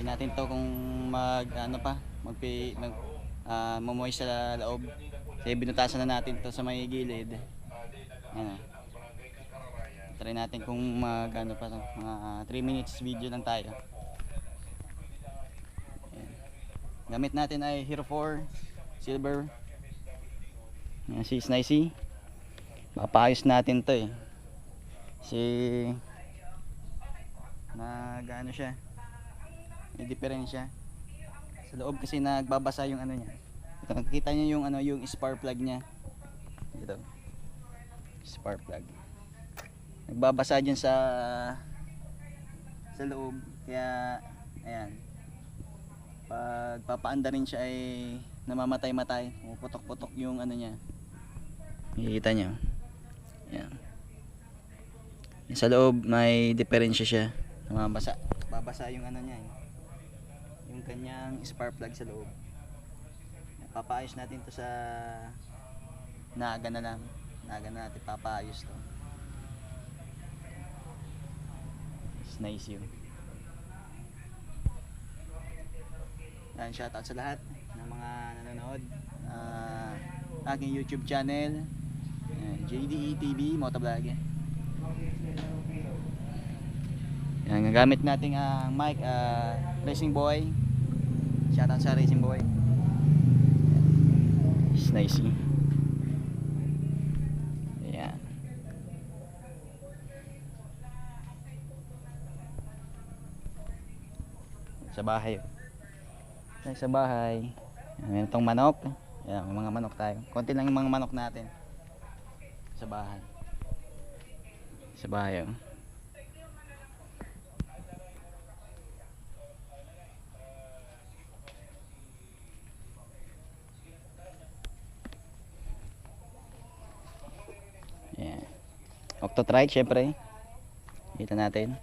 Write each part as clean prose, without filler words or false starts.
natin to kung ano pa, mamoy sa loob. Kasi binutasan na natin to sa may gilid. Ayan. Try natin kung ano pa to, mga 3 minutes video lang tayo. Ayan. Gamit natin ay Hero 4 Silver. Ayan, si Snicey. Papayos natin to eh. Si ano siya, may diferensya sa loob kasi nagbabasa yung ano niya. Ito, nakikita niyo yung ano, yung spark plug niya dito, spark plug nagbabasa dyan sa loob, kaya ayan, pag papaanda rin siya ay namamatay-matay, puputok-putok yung ano niya, makikita niyo. Ayan, sa loob may diferensya siya, babasa yung ano niya, yung kanyang spark plug sa loob. Papaayos natin to sa naga na lang, naga na natin papaayos to. It's nice yun. Yan, shoutout sa lahat ng mga nanonood aking YouTube channel, JDE TV Motovlog. Yan, gagamit natin ang mic, Racing Boy. Shoutout sa Racing Boy. It's nice. Ayan. Sa bahay. Sa bahay. Ayan, itong manok. Ayan, may mga manok tayo. Konti lang yung mga manok natin. Sa bahay. Sa bahay. Oh. Ayan. Octotrike syempre. Kita natin.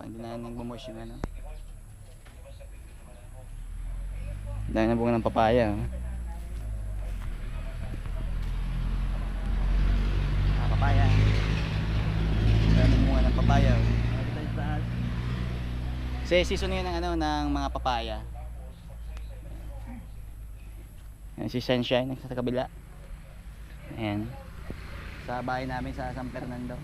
Hindi na nagmumush yung ano. Dahil na bunga ng papaya. Papaya. Dahil na bunga ng papaya. Kasi season yun ng ano, ng mga papaya. Ayan, si Sunshine sa kabila. Ayan. Sa bahay namin sa San Fernando.